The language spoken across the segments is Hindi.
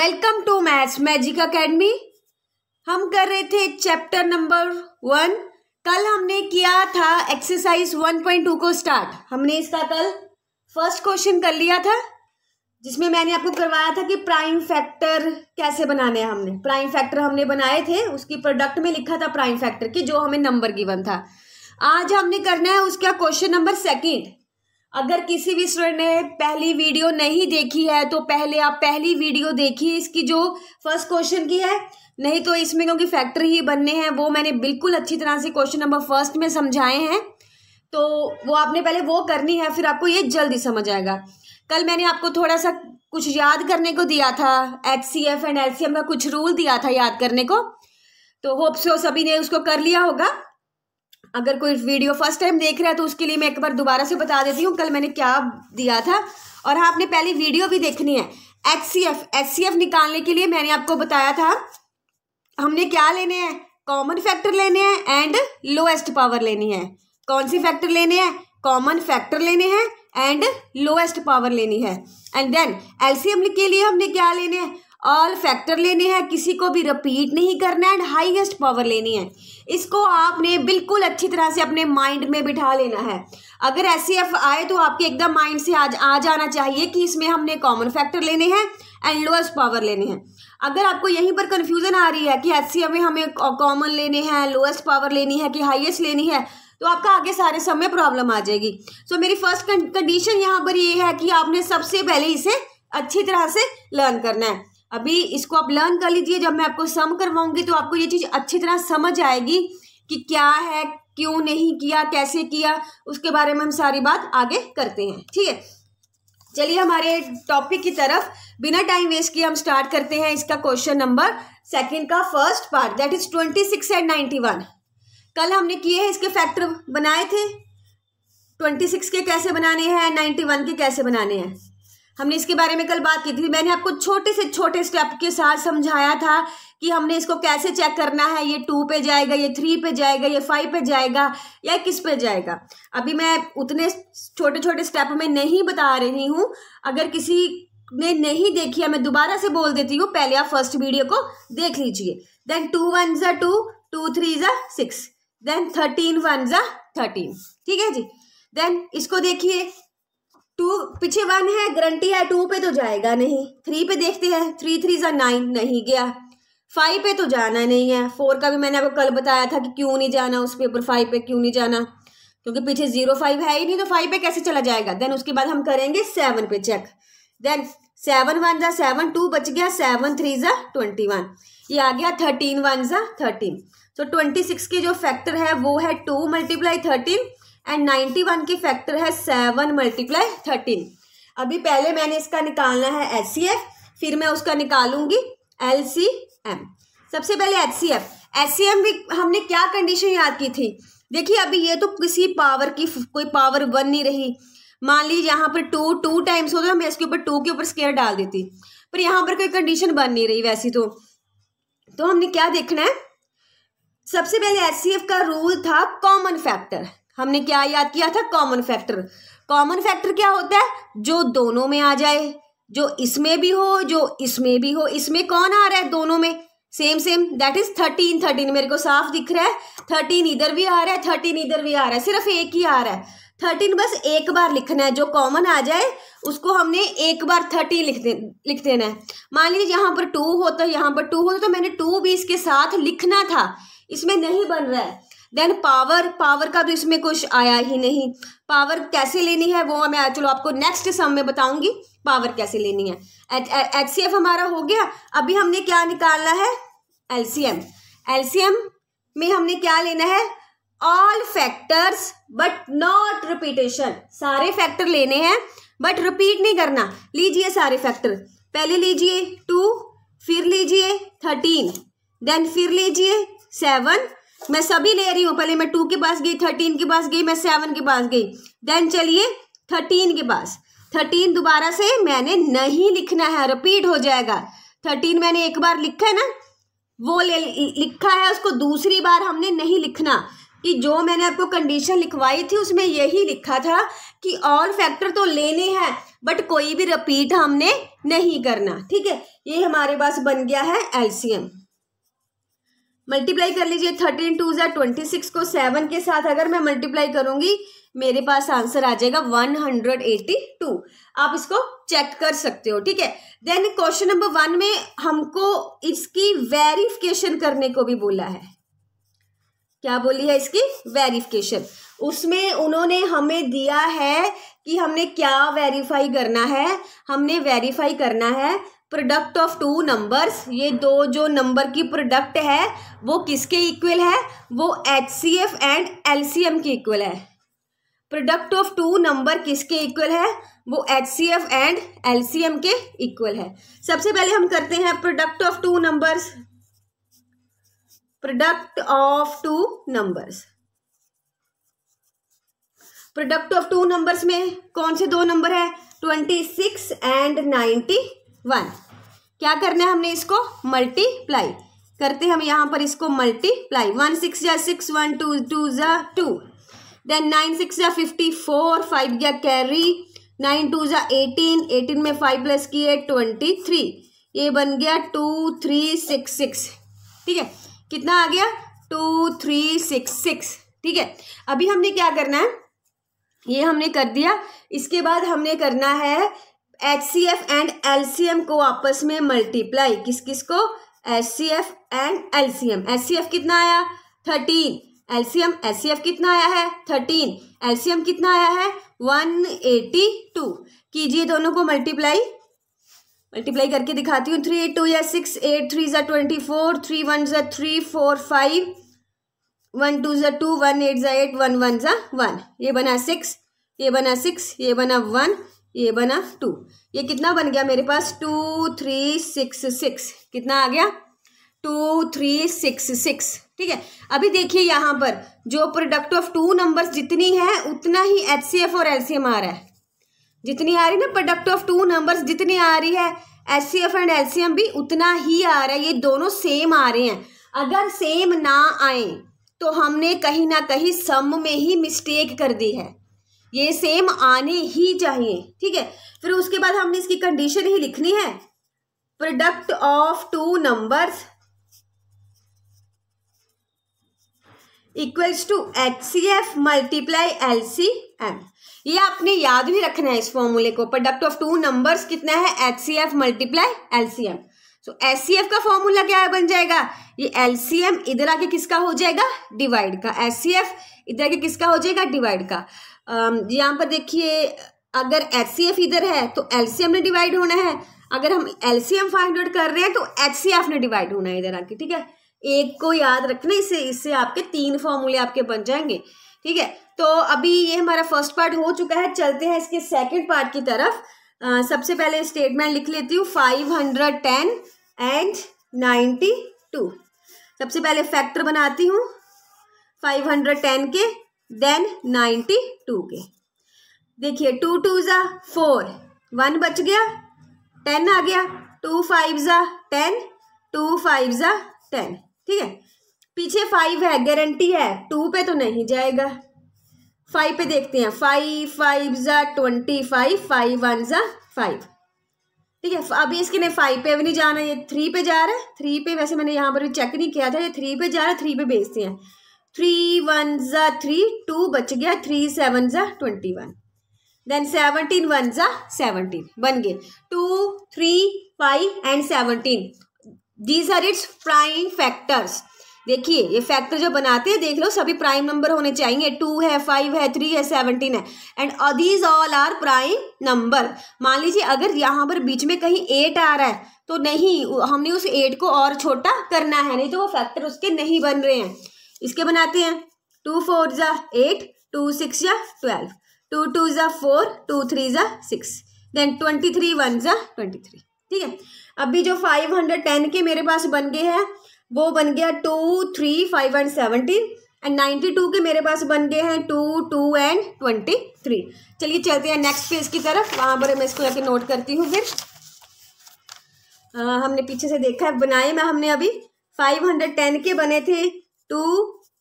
Welcome to maths magic academy. हम कर रहे थे चैप्टर नंबर 1। कल हमने किया था एक्सरसाइज 1.2 को स्टार्ट। हमने इसका कल फर्स्ट क्वेश्चन कर लिया था, जिसमें मैंने आपको करवाया था कि प्राइम फैक्टर कैसे बनाने हैं। हमने प्राइम फैक्टर हमने बनाए थे, उसकी प्रोडक्ट में लिखा था प्राइम फैक्टर की, जो हमें नंबर गिवन था। आज हमने करना है उसका क्वेश्चन नंबर 2। अगर किसी भी स्टूडेंट ने पहली वीडियो नहीं देखी है तो पहले आप पहली वीडियो देखिए इसकी, जो फर्स्ट क्वेश्चन की है। नहीं तो इसमें क्योंकि फैक्टर ही बनने हैं, वो मैंने बिल्कुल अच्छी तरह से क्वेश्चन नंबर 1 में समझाए हैं, तो वो आपने पहले वो करनी है, फिर आपको ये जल्दी समझ आएगा। कल मैंने आपको थोड़ा सा कुछ याद करने को दिया था, HCF एंड LCM का कुछ रूल दिया था याद करने को, तो होप सो सभी ने उसको कर लिया होगा। अगर कोई वीडियो फर्स्ट टाइम देख रहा है तो उसके लिए मैं एक बार दोबारा से बता देती हूँ कल मैंने क्या दिया था। और हाँ, आपने पहली वीडियो भी देखनी है। HCF निकालने के लिए मैंने आपको बताया था हमने क्या लेने हैं, कॉमन फैक्टर लेने हैं एंड लोएस्ट पावर लेनी है। कौन सी फैक्टर लेने हैं? कॉमन फैक्टर लेने हैं एंड लोएस्ट पावर लेनी है। एंड देन LCM के लिए हमने क्या लेने हैं? ऑल फैक्टर लेने हैं, किसी को भी रिपीट नहीं करना है, एंड हाईएस्ट पावर लेनी है। इसको आपने बिल्कुल अच्छी तरह से अपने माइंड में बिठा लेना है। अगर HCF आए तो आपके एकदम माइंड से आ जाना चाहिए कि इसमें हमने कॉमन फैक्टर लेने हैं एंड लोएस्ट पावर लेने हैं। अगर आपको यहीं पर कंफ्यूजन आ रही है कि HCF में हमें कॉमन लेने हैं, लोएस्ट पावर लेनी है कि हाईएस्ट लेनी है, तो आपका आगे सारे सब में प्रॉब्लम आ जाएगी। सो मेरी फर्स्ट कंडीशन यहाँ पर ये है कि आपने सबसे पहले इसे अच्छी तरह से लर्न करना है। अभी इसको आप लर्न कर लीजिए, जब मैं आपको सम करवाऊंगी तो आपको ये चीज़ अच्छी तरह समझ आएगी कि क्या है, क्यों नहीं किया, कैसे किया, उसके बारे में हम सारी बात आगे करते हैं। ठीक है, चलिए हमारे टॉपिक की तरफ बिना टाइम वेस्ट किए हम स्टार्ट करते हैं। इसका क्वेश्चन नंबर 2 का first part, that is 26 and 91। कल हमने किए हैं, इसके फैक्टर बनाए थे। 26 के कैसे बनाने हैं, 91 के कैसे बनाने हैं, हमने इसके बारे में कल बात की थी। मैंने आपको छोटे से छोटे स्टेप के साथ समझाया था कि हमने इसको कैसे चेक करना है। ये 2 पे जाएगा, ये 3 पे जाएगा, ये 5 पे जाएगा, या किस पे जाएगा। अभी मैं उतने छोटे छोटे स्टेप में नहीं बता रही हूँ। अगर किसी ने नहीं देखी है, मैं दोबारा से बोल देती हूँ, पहले आप फर्स्ट वीडियो को देख लीजिए। देन 2 1 ज़ा 2, 2 3 ज़ा 6, देन 13 1 ज़ा 13। ठीक है जी। देन इसको देखिए, 2 पीछे 1 है, गारंटी है 2 पे तो जाएगा नहीं। 3 पे देखते हैं, 3 3 ज़ा 9, नहीं गया। 5 पे तो जाना नहीं है। 4 का भी मैंने आपको कल बताया था कि क्यों नहीं जाना उस पे, ऊपर 5 पे क्यों नहीं जाना, क्योंकि पीछे 0 5 है ही नहीं, तो 5 पे कैसे चला जाएगा। देन उसके बाद हम करेंगे 7 पे चेक। देन 7 1 ज़ा 7, 2 बच गया, 7 3 ज़ा 21, ये आ गया 13 1 ज़ा 13। तो 26 के जो फैक्टर है वो है 2 × 13 एंड 91 के फैक्टर है 7 × 13। अभी पहले मैंने इसका निकालना है HCF, फिर मैं उसका निकालूंगी LCM। सबसे पहले HCM भी हमने क्या कंडीशन याद की थी। देखिए अभी ये तो किसी पावर की कोई पावर बन नहीं रही। मान लीजिए यहाँ पर 2 टाइम्स होता है, मैं इसके ऊपर 2 के ऊपर स्क्वायर डाल देती, पर यहाँ पर कोई कंडीशन बन नहीं रही वैसी। तो हमने क्या देखना है, सबसे पहले HCF का रूल था कॉमन फैक्टर। हमने क्या याद किया था? Common factor. कॉमन फैक्टर क्या होता है? जो दोनों में आ जाए, जो इसमें भी हो, जो इसमें भी हो। इसमें कौन आ रहा है? दोनों में सेम, दैट इज 13 मेरे को साफ दिख रहा है। 13 इधर भी आ रहा है, 13 इधर भी आ रहा है, सिर्फ एक ही आ रहा है। 13 बस एक बार लिखना है, जो कॉमन आ जाए उसको हमने एक बार 13 लिख देना है। मान लीजिए यहाँ पर 2 होता, यहाँ पर 2 होता, तो मैंने 2 भी इसके साथ लिखना था, इसमें नहीं बन रहा है। देन पावर का तो इसमें कुछ आया ही नहीं। पावर कैसे लेनी है वो मैं चलो आपको नेक्स्ट सम में बताऊंगी, पावर कैसे लेनी है। HCF हमारा हो गया। अभी हमने क्या निकालना है? LCM में हमने क्या लेना है? All factors but not repetition. सारे फैक्टर लेने हैं बट रिपीट नहीं करना। लीजिए सारे फैक्टर, पहले लीजिए 2, फिर लीजिए 13, देन फिर लीजिए 7। मैं सभी ले रही हूँ, पहले मैं 2 के पास गई, 13 के पास गई, मैं 7 के पास गई, देन चलिए 13 के पास। 13 दोबारा से मैंने नहीं लिखना है, रिपीट हो जाएगा। 13 मैंने एक बार लिखा है ना, वो लिखा है, उसको दूसरी बार हमने नहीं लिखना। कि जो मैंने आपको कंडीशन लिखवाई थी उसमें यही लिखा था कि ऑल फैक्टर तो लेने हैं बट कोई भी रिपीट हमने नहीं करना। ठीक है, ये हमारे पास बन गया है एलसीएम। मल्टीप्लाई कर लीजिए, 13 2 ज़ा 26 को 7 के साथ अगर मैं मल्टीप्लाई करूंगी मेरे पास आंसर आ जाएगा 182। आप इसको चेक कर सकते हो। ठीक है, देन क्वेश्चन नंबर 1 में हमको इसकी वेरिफिकेशन करने को भी बोला है। क्या बोली है? इसकी वेरिफिकेशन। उसमें उन्होंने हमें दिया है कि हमने क्या वेरीफाई करना है। हमने वेरीफाई करना है प्रोडक्ट ऑफ टू नंबर्स। ये दो जो नंबर की प्रोडक्ट है वो किसके इक्वल है? वो एचसीएफ एंड एलसीएम के इक्वल है। प्रोडक्ट ऑफ टू नंबर किसके इक्वल है? वो एचसीएफ एंड एलसीएम के इक्वल है। सबसे पहले हम करते हैं product of two numbers. Product of two numbers, product of two numbers में कौन से दो नंबर है? 26 एंड 91। क्या करना है हमने? इसको मल्टीप्लाई करते हैं हम यहाँ पर, इसको मल्टीप्लाई। 1 6 जा 6, 1 2 2 जा 2, देन 9 6 जा 54, 5 गया कैरी, 9 2 जा 18, 18 में 5 प्लस किए 23, ये बन गया 2 3 6 6। ठीक है, कितना आ गया? 2 3 6 6। ठीक है, अभी हमने क्या करना है? ये हमने कर दिया। इसके बाद हमने करना है एचसीएफ एंड एलसीएम को आपस में मल्टीप्लाई। किस किस को? HCF and LCM. एचसीएफ कितना आया? 13। एलसीएम एचसीएफ कितना आया है? 13। एलसीएम कितना आया है? 182। कीजिए दोनों को मल्टीप्लाई। मल्टीप्लाई करके दिखाती हूँ। 3 8 2 या 6, 8 3 ज़ा 24, 3 1 ज़ा 3 4 5, 1 2 ज़ा 2, 1 8 ज़ा 8, 1 1 ज़ा 1। ये बना 6, ये बना 6, ये बना 1, ये बना 2। ये कितना बन गया मेरे पास? 2 3 6 6। कितना आ गया? 2 3 6 6। ठीक है, अभी देखिए यहाँ पर जो प्रोडक्ट ऑफ टू नंबर्स जितनी है उतना ही एचसीएफ और एलसीएम आ रहा है। जितनी आ रही ना प्रोडक्ट ऑफ टू नंबर्स जितनी आ रही है, एचसीएफ एंड एलसीएम भी उतना ही आ रहा है। ये दोनों सेम आ रहे हैं। अगर सेम ना आए तो हमने कहीं ना कहीं सम में ही मिस्टेक कर दी है। ये सेम आने ही चाहिए। ठीक है, फिर उसके बाद हमने इसकी कंडीशन ही लिखनी है। Product of two numbers equals to HCF multiply LCM. ये आपने याद भी रखना है इस फॉर्मूले को। प्रोडक्ट ऑफ टू नंबर्स कितना है? HCF multiply LCM. So HCF का फॉर्मूला क्या बन जाएगा? ये एलसीएम इधर आके किसका हो जाएगा? डिवाइड का। एचसीएफ इधर आके किसका हो जाएगा? डिवाइड का। यहाँ पर देखिए, अगर एचसीएफ इधर है तो एलसीएम ने डिवाइड होना है। अगर हम एलसीएम फाइंड आउट कर रहे हैं तो एचसीएफ ने डिवाइड होना है इधर आके। ठीक है, एक को याद रखना, इससे आपके 3 फॉर्मूले आपके बन जाएंगे। ठीक है, तो अभी ये हमारा फर्स्ट पार्ट हो चुका है। चलते हैं इसके सेकंड पार्ट की तरफ। सबसे पहले स्टेटमेंट लिख लेती हूँ। 510 एंड 92। सबसे पहले फैक्टर बनाती हूँ 510 के, देन 92 के। देखिए 2 2 ज़ा 4, 1 बच गया, 10 आ गया। 2 5 ज़ा 10, 2 5 ज़ा 10। ठीक है, पीछे 5 है, गारंटी है 2 पे तो नहीं जाएगा। 5 पे देखते हैं। 5 5 ज़ा 25, 5 1 ज़ा 5। ठीक है, अभी इसके ने 5 पे भी नहीं जाना, ये 3 पे जा रहा है। 3 पे वैसे मैंने यहाँ पर भी चेक नहीं किया था, ये 3 पे जा रहा है। 3 पे भेजते हैं। 3 1 ज़ा 3, 2 बच गया। 3 7 ज़ा 21, देन 17 1 ज़ा 17 बन गए। 2 3 5 and 17, these are its prime factors. देखिए ये फैक्टर जो बनाते हैं, देख लो सभी प्राइम नंबर होने चाहिए। 2 है, 5 है, 3 है, 17 है, and these all are prime number. मान लीजिए अगर यहाँ पर बीच में कहीं 8 आ रहा है तो नहीं, हमने उस 8 को और छोटा करना है, नहीं तो वो फैक्टर उसके नहीं बन रहे हैं। इसके बनाते हैं। 2 4 ज़ा 8, 2 6 ज़ा 12, 2 2 ज़ा 4, 2 3 ज़ा 6, देन 23 1 ज़ा 23। ठीक है, अभी जो 510 के मेरे पास बन गए हैं वो बन गया 2 3 5 एंड 17, एंड 92 के मेरे पास बन गए हैं 2 2 एंड 23। चलिए चलते हैं नेक्स्ट पेज की तरफ। वहाँ पर मैं इसको जाके नोट करती हूँ। फिर हमने पीछे से देखा है, बनाए में हमने अभी 510 के बने थे 2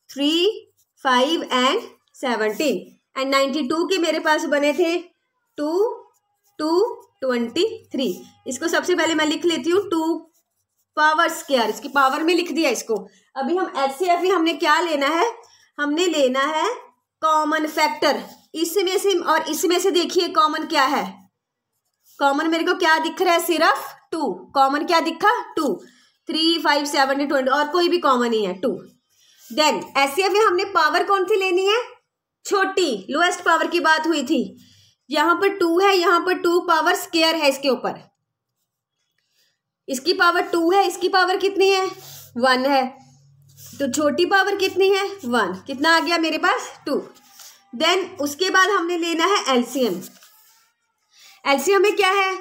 3 5 एंड 17 एंड 92 के मेरे पास बने थे 2 2 23। इसको सबसे पहले मैं लिख लेती हूँ 2 पावर स्क्वायर, इसकी पावर में लिख दिया इसको। अभी हम HCF में हमने क्या लेना है, हमने लेना है कॉमन फैक्टर। इसमें से और इसमें से देखिए कॉमन क्या है, कॉमन मेरे को क्या दिख रहा है, सिर्फ 2। कॉमन क्या दिखा, 2, 3, 5, 7, 20 और कोई भी कॉमन नहीं है, 2। देन HCF में हमने पावर कौन सी लेनी है, छोटी, लोएस्ट पावर की बात हुई थी। यहाँ पर 2 है, यहाँ पर 2 पावर स्क्वायर है इसके ऊपर, इसकी पावर 2 है, इसकी पावर कितनी है, 1 है, तो छोटी पावर कितनी है, 1। कितना आ गया मेरे पास, 2। देन उसके बाद हमने लेना है एलसीएम। एलसीएम में क्या है,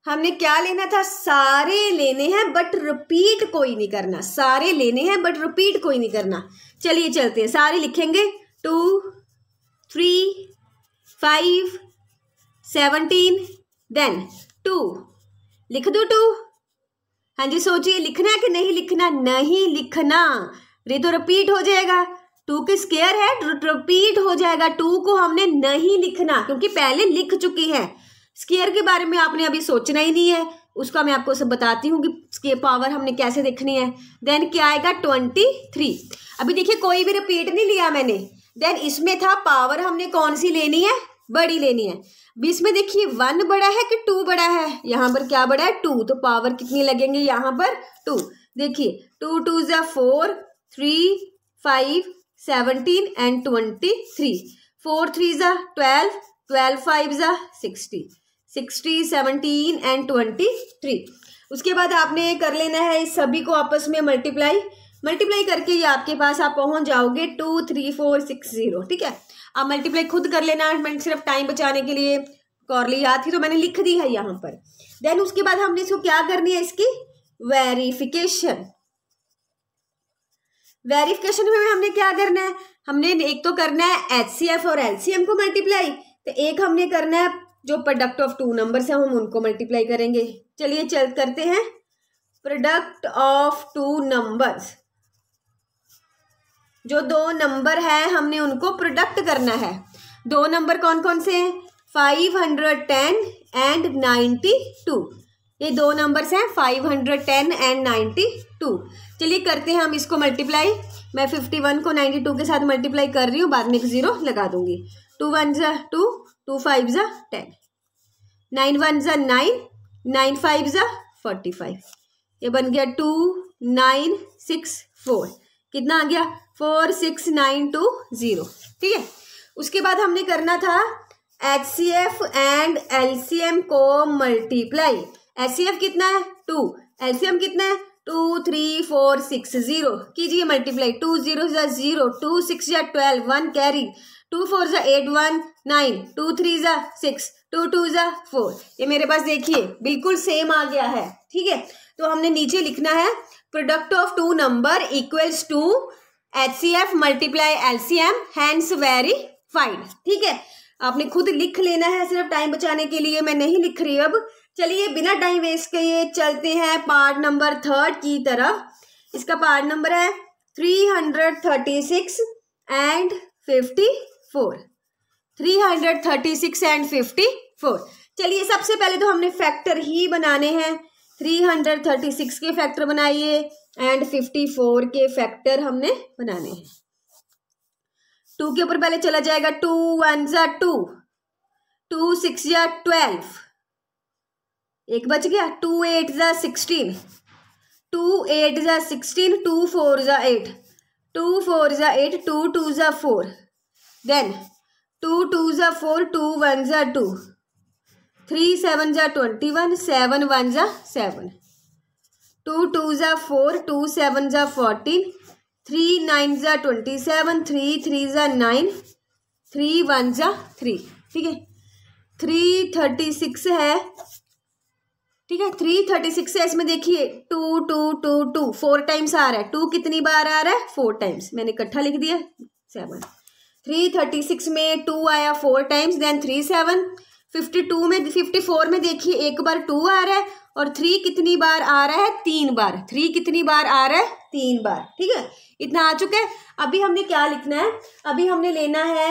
हमने क्या लेना था, सारे लेने हैं बट रिपीट कोई नहीं करना, सारे लेने हैं बट रिपीट कोई नहीं करना। चलिए चलते हैं, सारे लिखेंगे 2 3 5 17 देन 2, लिख दो 2। हाँ जी सोचिए, लिखना है कि नहीं लिखना, नहीं लिखना, ये तो रिपीट हो जाएगा, 2 की स्क्वायर है, रिपीट हो जाएगा। 2 को हमने नहीं लिखना क्योंकि पहले लिख चुकी है। स्क्वायर के बारे में आपने अभी सोचना ही नहीं है, उसका मैं आपको सब बताती हूँ कि स्क्वायर पावर हमने कैसे देखनी है। देन क्या आएगा, 23। अभी देखिए कोई भी रिपीट नहीं लिया मैंने। देन इसमें था पावर हमने कौन सी लेनी है, बड़ी लेनी है। बीच में देखिए 1 बड़ा है कि 2 बड़ा है, यहाँ पर क्या बड़ा है, 2, तो पावर कितनी लगेंगे यहाँ पर, 2। देखिए 2 2 ज़ा 4, 3 5 17 एंड 23, 4 3 ज़ा 12, 12 5 ज़ा 60, 60 17 एंड 23। उसके बाद आपने कर लेना है इस सभी को आपस में मल्टीप्लाई करके ये आपके पास आप पहुंच जाओगे 2 3 4 6 0। ठीक है, आप मल्टीप्लाई खुद कर लेना, मैं सिर्फ टाइम बचाने के लिए कॉर्ली याद थी तो मैंने लिख दी है यहाँ पर। देन उसके बाद हमने इसको क्या करनी है, इसकी वेरिफिकेशन। वेरिफिकेशन में हमने क्या करना है, हमने एक तो करना है HCF और LCM को मल्टीप्लाई, तो एक हमने करना है जो प्रोडक्ट ऑफ 2 नंबर्स है हम उनको मल्टीप्लाई करेंगे। चलिए चल करते हैं, प्रोडक्ट ऑफ 2 नंबर्स, जो 2 नंबर है हमने उनको प्रोडक्ट करना है। 2 नंबर कौन कौन से हैं, 510 एंड 92, ये 2 नंबर्स हैं 510 एंड 92। चलिए करते हैं हम इसको मल्टीप्लाई। मैं 51 को 92 के साथ मल्टीप्लाई कर रही हूँ, बाद में एक 0 लगा दूंगी। 2 1 ज़ा 2, 2 5 ज़ा 10, 9 1 ज़ा 9, 9 5 ज़ा 45, ये बन गया 2 9 6 4। कितना आ गया, 4 6 9 2 0। ठीक है, उसके बाद हमने करना था HCF एंड LCM को मल्टीप्लाई। HCF कितना है 2, LCM कितना है 2 3 4 6 0। कीजिए मल्टीप्लाई, 2 0 ज़ा 0, 2 6 ज़ा 12, 1 कैरी, 2 4 ज़ा 8 1 9, 2 3 ज़ा 6, 2 2 ज़ा 4। ये मेरे पास देखिए बिल्कुल सेम आ गया है। ठीक है, तो हमने नीचे लिखना है product of 2 number equals to HCF multiply LCM hence verified. ठीक है, आपने खुद लिख लेना है, सिर्फ टाइम बचाने के लिए मैं नहीं लिख रही अब। चलिए बिना टाइम वेस्ट किए चलते हैं पार्ट नंबर 3 की तरफ। इसका पार्ट नंबर है 336 एंड 54, 336 एंड 54। चलिए सबसे पहले तो हमने फैक्टर ही बनाने हैं। 336 के फैक्टर बनाइए एंड 54 के फैक्टर हमने बनाने हैं। 2 के ऊपर पहले चला जाएगा, 2 1 ज़ा 2, 2 6 ज़ा 12, एक बच गया, 2 8 ज़ा 16, 2 8 ज़ा 16, 2 4 ज़ा 8, 2 4 ज़ा 8, 2 2 ज़ा 4, देन 2 2 ज़ा 4, 2 1 ज़ा 2, 3 7 ज़ा 21, 7 1 ज़ा 7, 2 2 ज़ा 4, 2 7 ज़ा 14, 3 9 ज़ा 27, 3 3 ज़ा 9, 3 1 ज़ा 3। ठीक है, 336 है। ठीक है, 336 है, इसमें देखिए 2 2 2 2 4 टाइम्स आ रहा है। 2 कितनी बार आ रहा है, 4 टाइम्स, मैंने इकट्ठा लिख दिया 7। 336 में 2 आया 4 टाइम्स, देन 3 7, 52 में 54 में देखिए एक बार 2 आ रहा है और 3 कितनी बार आ रहा है? 3 बार। 3 कितनी बार आ रहा है? 3 बार। ठीक है, इतना आ चुका है। अभी हमने क्या लिखना है? अभी हमने लेना है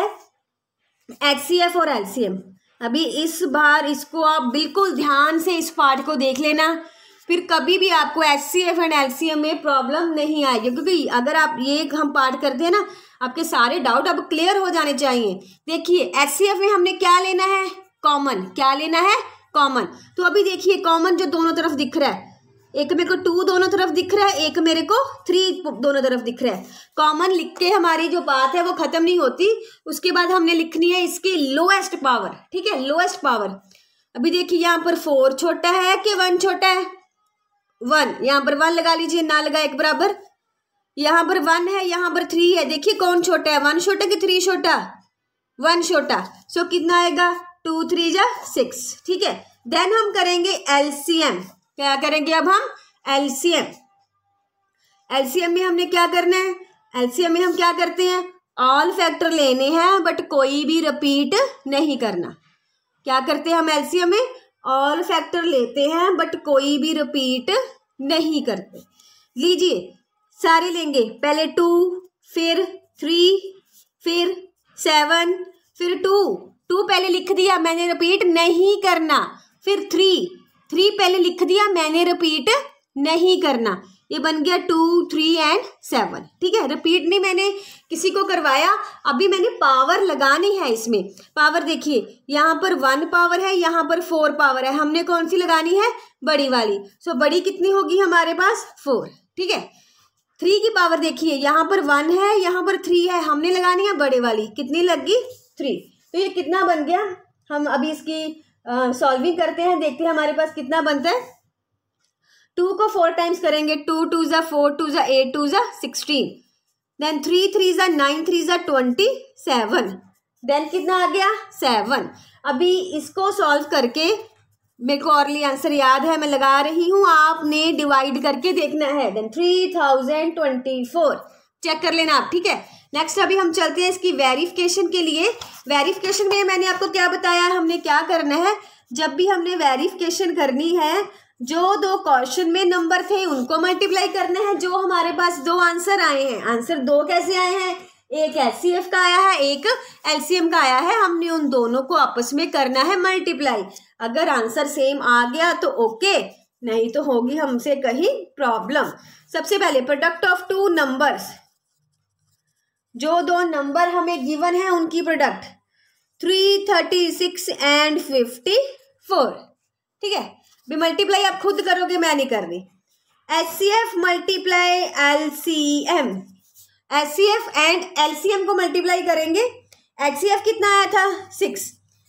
HCF और LCM। अभी इस बार इसको आप बिल्कुल ध्यान से इस पार्ट को देख लेना, फिर कभी भी आपको HCF एंड LCM में प्रॉब्लम नहीं आएगी, क्योंकि अगर आप ये हम पार्ट करते हैं ना, आपके सारे डाउट अब क्लियर हो जाने चाहिए। देखिए HCF में हमने क्या लेना है? कॉमन। क्या लेना है? कॉमन। तो अभी देखिए कॉमन जो दोनों तरफ दिख रहा है, एक मेरे को 2 दोनों तरफ दिख रहा है, एक मेरे को 3 दोनों तरफ दिख रहा है। कॉमन लिख के हमारी जो बात है वो खत्म नहीं होती, उसके बाद हमने लिखनी है इसकी लोएस्ट पावर। ठीक है, लोएस्ट पावर। अभी देखिए यहाँ पर 4 छोटा है कि 1 छोटा है? 1। यहाँ पर 1 लगा लीजिए, ना लगा एक बराबर। यहाँ पर 1 है, यहाँ पर 3 है। देखिए कौन छोटा है? 1 छोटा कि 3 छोटा? 1 छोटा। सो कितना आएगा? 2 3 जा 6। ठीक है, देन हम करेंगे LCM। क्या करेंगे अब हम? LCM। LCM में हमने क्या करना है? LCM में हम क्या करते हैं? ऑल फैक्टर लेने हैं बट कोई भी रिपीट नहीं करना। क्या करते हैं हम LCM में? ऑल फैक्टर लेते हैं बट कोई भी रिपीट नहीं करते। लीजिए सारे लेंगे, पहले 2, फिर 3, फिर 7, फिर 2 पहले लिख दिया, मैंने रिपीट नहीं करना। फिर 3 पहले लिख दिया, मैंने रिपीट नहीं करना। ये बन गया 2 3 एंड 7। ठीक है, रिपीट नहीं मैंने किसी को करवाया। अभी मैंने पावर लगानी है इसमें। पावर देखिए यहाँ पर 1 पावर है, यहाँ पर 4 पावर है। हमने कौन सी लगानी है? बड़ी वाली। सो बड़ी कितनी होगी हमारे पास? 4। ठीक है, 3 की पावर देखिए यहाँ पर 1 है, यहाँ पर 3 है, हमने लगानी है बड़े वाली। कितनी लगी? 3। तो ये कितना बन गया? हम अभी इसकी सॉल्विंग करते हैं, देखते हैं हमारे पास कितना बनता है। 2 को 4 टाइम्स करेंगे, 2 2 जा 4, 2 जा 8, 2 जा 16, देन 3 3 जा 9, 3 जा 27, देन कितना आ गया? 7। अभी इसको सॉल्व करके मेरे को ऑरली आंसर याद है, मैं लगा रही हूँ, आपने डिवाइड करके देखना है। देन 3024 चेक कर लेना आप। ठीक है, नेक्स्ट अभी हम चलते हैं इसकी वेरिफिकेशन के लिए। वेरिफिकेशन में मैंने आपको क्या बताया, हमने क्या करना है? जब भी हमने वेरिफिकेशन करनी है, जो 2 क्वेश्चन में नंबर थे उनको मल्टीप्लाई करना है। जो हमारे पास 2 आंसर आए हैं, आंसर 2 कैसे आए हैं? एक HCF का आया है, एक LCM का आया है। हमने उन दोनों को आपस में करना है मल्टीप्लाई। अगर आंसर सेम आ गया तो ओके, नहीं तो होगी हमसे कहीं प्रॉब्लम। सबसे पहले प्रोडक्ट ऑफ 2 नंबर्स, जो 2 नंबर हमें गिवन है उनकी प्रोडक्ट 336 एंड 54। ठीक है, भी मल्टीप्लाई आप खुद करोगे, मैं नहीं कर रही। HCF multiply LCM, HCF and LCM को मल्टीप्लाई करेंगे। HCF कितना आया था? 6,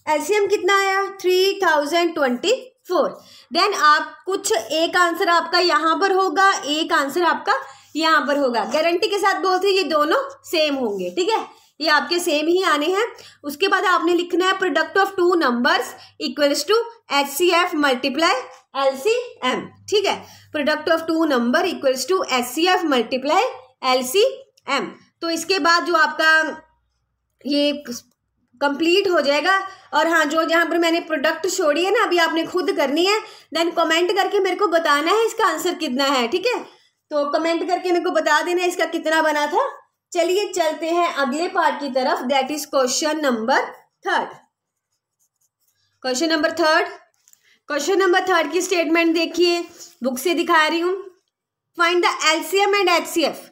LCM कितना आया? 3024। देन आप कुछ एक आंसर आपका यहाँ पर होगा, एक आंसर आपका यहाँ पर होगा। गारंटी के साथ बोलते हैं ये दोनों सेम होंगे। ठीक है, ये आपके सेम ही आने हैं। उसके बाद आपने लिखना है product of 2 numbers equals to HCF multiply LCM। ठीक है, product of 2 number equals to HCF multiply LCM। तो इसके बाद जो आपका ये कंप्लीट हो जाएगा। और हाँ, जो यहाँ पर मैंने प्रोडक्ट छोड़ी है ना, अभी आपने खुद करनी है। देन कमेंट करके मेरे को बताना है इसका आंसर कितना है। ठीक है, तो कमेंट करके मेरे को बता देना इसका कितना बना था। चलिए चलते हैं अगले पार्ट की तरफ, that is question number 3। Question number 3, question number 3 की स्टेटमेंट देखिए, बुक से दिखा रही हूं। Find the LCM and HCF।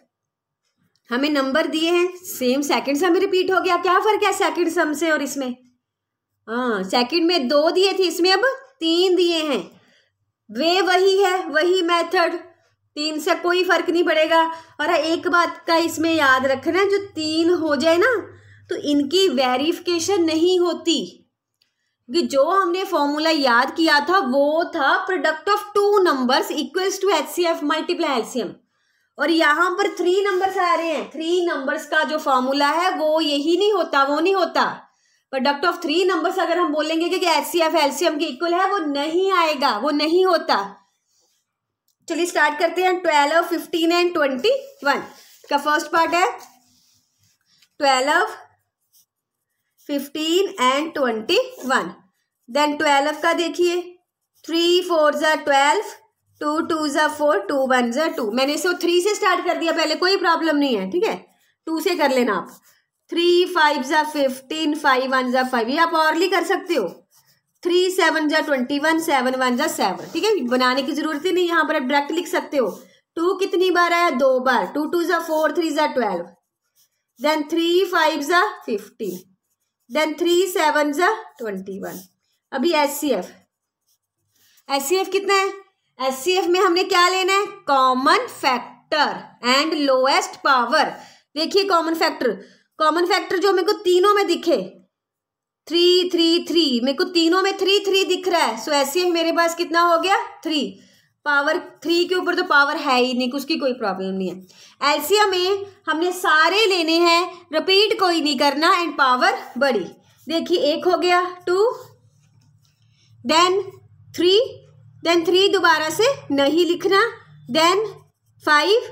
हमें नंबर दिए हैं सेम, सेकंड सम रिपीट हो गया। क्या फर्क है सेकंड सम से और इसमें? हाँ, सेकंड में 2 दिए थे, इसमें अब 3 दिए हैं। वे वही है, वही मेथड, 3 से कोई फर्क नहीं पड़ेगा। और एक बात का इसमें याद रखना, जो 3 हो जाए ना तो इनकी वेरिफिकेशन नहीं होती, कि जो हमने फॉर्मूला याद किया था वो था product of 2 numbers equals to HCF multiply LCM। और यहाँ पर 3 नंबर्स आ रहे हैं, 3 नंबर्स का जो फॉर्मूला है वो यही नहीं होता, वो नहीं होता। प्रोडक्ट ऑफ 3 नंबर्स अगर हम बोलेंगे कि HCF LCM के इक्वल है, वो नहीं आएगा, वो नहीं होता। चलिए स्टार्ट करते हैं। 12, 15 एंड 21 का फर्स्ट पार्ट है 12, 15 एंड 21। देन 12 का देखिए 3 4 ज़ा 12, 2 2 ज़ा 4, 2 1 ज़ा 2। मैंने इसे 3 से स्टार्ट कर दिया पहले, कोई प्रॉब्लम नहीं है, ठीक है। 2 से कर लेना आप। 3 5 ज़ा 15, 5 1 ज़ा 5, ये आप औरली कर सकते हो। 3 7 ज़ा 21, 7 1 ज़ा 7, ठीक है। बनाने की जरूरत ही नहीं, यहाँ पर आप डायरेक्ट लिख सकते हो। 2 कितनी बार आया? 2 बार। 2 2 ज़ा 4, 3 ज़ा 12, देन 3 5 ज़ा 15, देन 3 7 ज़ा 21। अभी एचसीएफ कितना है? एचसीएफ में हमने क्या लेना है? Common factor and lowest power. देखिए कॉमन फैक्टर जो मेरे को तीनों में दिखे, 3 3 3, मेरे को तीनों में 3 3 दिख रहा है। सो एचसीएफ मेरे पास कितना हो गया? 3। पावर 3 के ऊपर तो पावर है ही नहीं, उसकी कोई प्रॉब्लम नहीं है। एलसीएम में हमने सारे लेने हैं, रिपीट कोई नहीं करना, एंड पावर बड़ी। देखिए 1 हो गया, 2, देन 3, देन 3 दोबारा से नहीं लिखना, देन 5,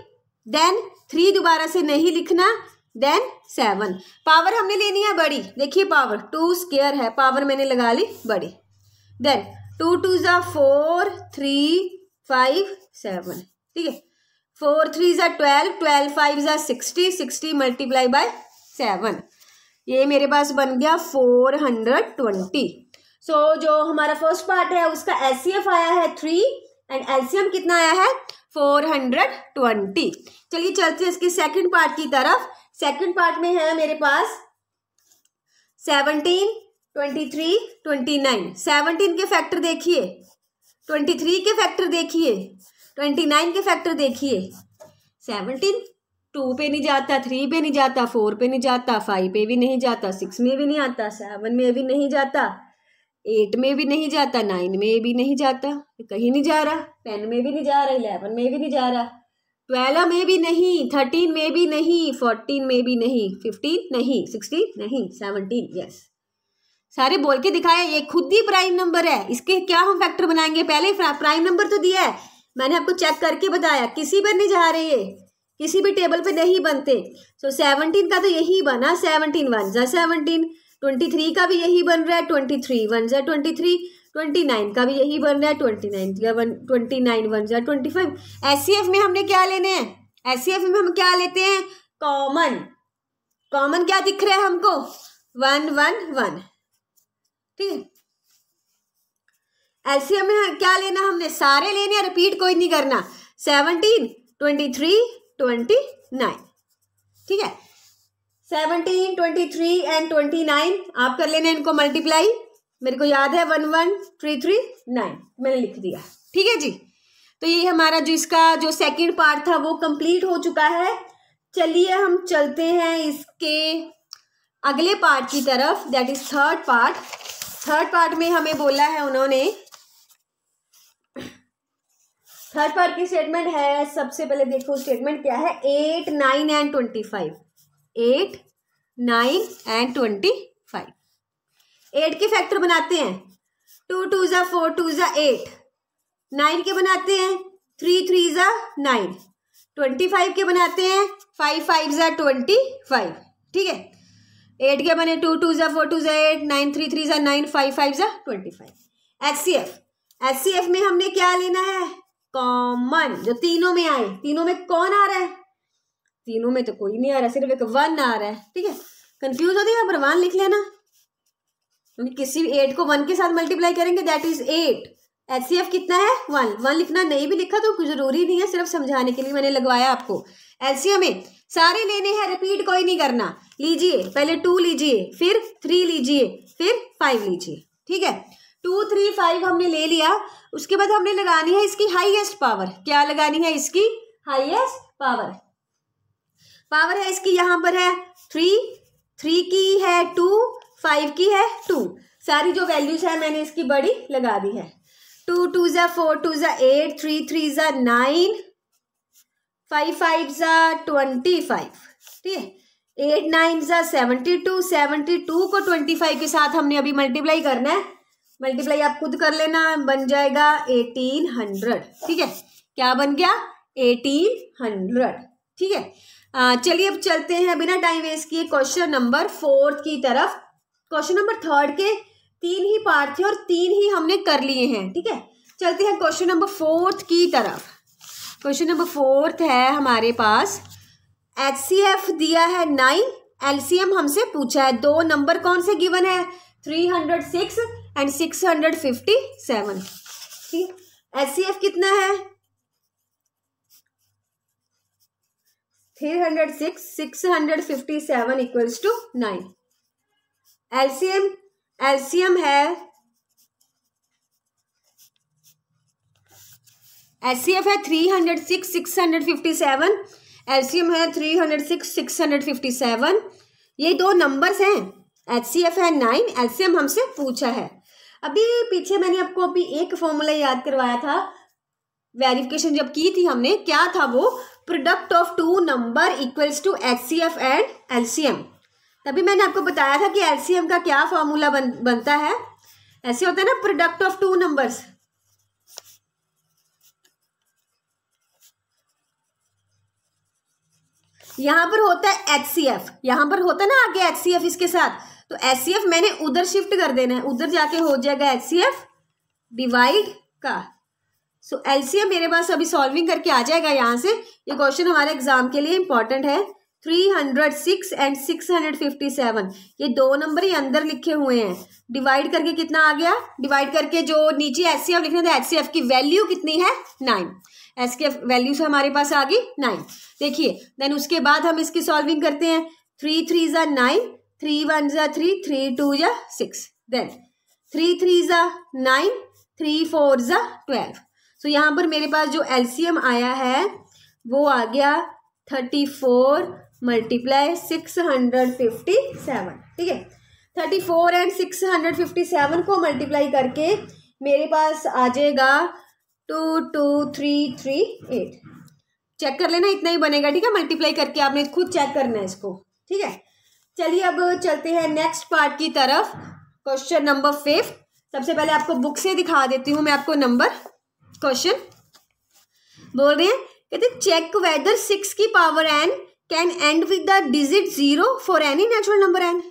देन 3 दोबारा से नहीं लिखना, देन 7। पावर हमने लेनी है बड़ी। देखिए पावर 2 स्क्वायर है, पावर मैंने लगा ली बड़ी। देन 2 2 ज़ा 4, 3 5 7, ठीक है। 4 3 ज़ा 12, 12 5 ज़ा 60, 60 मल्टीप्लाई बाय 7, ये मेरे पास बन गया 420। सो जो हमारा फर्स्ट पार्ट है उसका एचसीएफ आया है 3 एंड एलसीएम कितना आया है? 420। चलिए चलते हैं इसकी सेकंड पार्ट की तरफ। सेकंड पार्ट में है मेरे पास 17, 23, 29। 17 के फैक्टर देखिए, 23 के फैक्टर देखिए, 29 के फैक्टर देखिए। 17 2 पे नहीं जाता, 3 पे नहीं जाता, 4 पे नहीं जाता, 5 पे भी नहीं जाता, 6 में भी नहीं आता, 7 में भी नहीं जाता, 8 में भी नहीं जाता, 9 में भी नहीं जाता, कहीं नहीं जा रहा, 10 में भी नहीं जा रहा, 11 में भी नहीं जा रहा, 12 में भी नहीं, 13 में भी नहीं, 14 में भी नहीं, 15 नहीं, 16 नहीं, 17 यस। सारे बोल के दिखाया, ये खुद ही प्राइम नंबर है, इसके क्या हम फैक्टर बनाएंगे? पहले प्राइम नंबर तो दिया है, मैंने आपको चेक करके बताया, किसी पर नहीं जा रहे, किसी भी टेबल पे नहीं बनते। सो 17 का तो यही बना, 17 1 ज़ा 17, 23 का भी यही बन रहा है, 23 1 ज़ा 23, 29 का भी यही बन रहा है, 29 1 ज़ा 25। एचसीएफ में हमने क्या लेने हैं? एचसीएफ में हम क्या लेते हैं? कॉमन क्या दिख रहा है हमको? 1 1 1, ठीक है। एलसीएम में क्या लेना? हमने सारे लेने हैं, रिपीट कोई नहीं करना। 17 23 29, ठीक है। 17 23 एंड 29 आप कर लेना इनको मल्टीप्लाई, मेरे को याद है 1 1 3 3 9 मैंने लिख दिया, ठीक है जी। तो ये हमारा जो इसका जो सेकंड पार्ट था वो कंप्लीट हो चुका है। चलिए हम चलते हैं इसके अगले पार्ट की तरफ, that is third part. Third part में हमें बोला है उन्होंने, थर्ड पार्ट की स्टेटमेंट है, सबसे पहले देखो स्टेटमेंट क्या है, 8 9 एंड 25। 8 9 एंड 25, 8 के फैक्टर बनाते हैं, 2 2 ज़ा 4, 2 ज़ा 8। 9 के बनाते हैं, 3 3 ज़ा 9। 25 के बनाते हैं, 5 5 ज़ा 25, ठीक है। 8 के बने 2 2 ज़ा 4, 2 ज़ा 8, 9 3 3 ज़ा 9, 5 5 ज़ा 25। एचसीएफ में हमने क्या लेना है? कॉमन, जो तीनों में आए। तीनों में कौन आ रहा है? तीनों में तो कोई नहीं आ रहा, सिर्फ एक 1 आ रहा है, ठीक है। कंफ्यूज होते हैं, पर 1 लिख लेना, क्योंकि किसी भी 8 को 1 के साथ मल्टीप्लाई करेंगे, दैट इज 8। एचसीएफ कितना है? 1 1 लिखना, नहीं भी लिखा तो कुछ जरूरी नहीं है, सिर्फ समझाने के लिए मैंने लगवाया आपको। एलसीएम में सारे लेने हैं, रिपीट कोई नहीं करना। लीजिए, पहले 2 लीजिए, फिर 3 लीजिए, फिर 5 लीजिए, ठीक है। 2 3 5 हमने ले लिया, उसके बाद हमने लगानी है इसकी हाईएस्ट पावर। क्या लगानी है? इसकी हाईएस्ट पावर। पावर है इसकी, यहाँ पर है 3 की है 2, 5 की है 2। सारी जो वैल्यूज है मैंने इसकी बड़ी लगा दी है। 2 2 ज़ा 4, 2 ज़ा 8, 3 3 ज़ा 9, 5 5 ज़ा 25, ठीक है। 8 9 ज़ा 72, 72 को 25 के साथ हमने अभी मल्टीप्लाई करना है। मल्टीप्लाई आप खुद कर लेना, बन जाएगा 1800, ठीक है। क्या बन गया? 1800, ठीक है। चलिए अब चलते हैं बिना टाइम वेस्ट किए क्वेश्चन नंबर 4 की तरफ। क्वेश्चन नंबर 3 के 3 ही पार्ट थे और 3 ही हमने कर लिए हैं। ठीक है, चलते हैं क्वेश्चन नंबर 4 की तरफ। क्वेश्चन नंबर 4 है हमारे पास, HCF दिया है 9, LCM हमसे पूछा है। दो नंबर कौन से गिवन है, 306 एंड 657। ठीक, HCF कितना है, 306, 657 इक्वल्स टू 9। LCM है, HCF है 306, 657, LCM है 306, 657। ये दो नंबर्स हैं, HCF है 9, LCM हमसे पूछा है। अभी पीछे मैंने आपको अभी एक फॉर्मूला याद करवाया था, वेरिफिकेशन जब की थी हमने, क्या था वो, product of two number equals to HCF and LCM। तभी मैंने आपको बताया था कि LCM का क्या फॉर्मूला बनता है, ऐसे होता है ना, प्रोडक्ट ऑफ टू नंबर्स। यहां पर होता है HCF, यहां पर होता है ना आगे HCF इसके साथ, तो HCF मैंने उधर शिफ्ट कर देना है, उधर जाके हो जाएगा HCF डिवाइड का। सो LCM मेरे पास अभी सॉल्विंग करके आ जाएगा यहाँ से। ये क्वेश्चन हमारे एग्जाम के लिए इंपॉर्टेंट है। 306 एंड 657, ये दो नंबर ही अंदर लिखे हुए हैं, डिवाइड करके कितना आ गया, डिवाइड करके जो नीचे HCF लिखने थे, HCF की वैल्यू कितनी है, 9। HCF वैल्यू से हमारे पास आ गई 9। देखिए, देन उसके बाद हम इसकी सॉल्विंग करते हैं। 3 3 ज़ा 9, 3 1 ज़ा 3, 3 2 ज़ा 6, देन 3 3 ज़ा 9, 3 4 ज़ा 12। सो यहाँ पर मेरे पास जो LCM आया है वो आ गया 34 मल्टीप्लाई 657। ठीक है, 34 एंड 657 को मल्टीप्लाई करके मेरे पास आ जाएगा 22338। चेक कर लेना, इतना ही बनेगा। ठीक है, मल्टीप्लाई करके आपने खुद चेक करना है इसको। ठीक है, चलिए अब चलते हैं नेक्स्ट पार्ट की तरफ, क्वेश्चन नंबर 5। सबसे पहले आपको बुक से दिखा देती हूँ मैं आपको नंबर। क्वेश्चन बोल रहे हैं, कहते चेक वेदर 6 की power n can and with the digit 0 for any natural number n।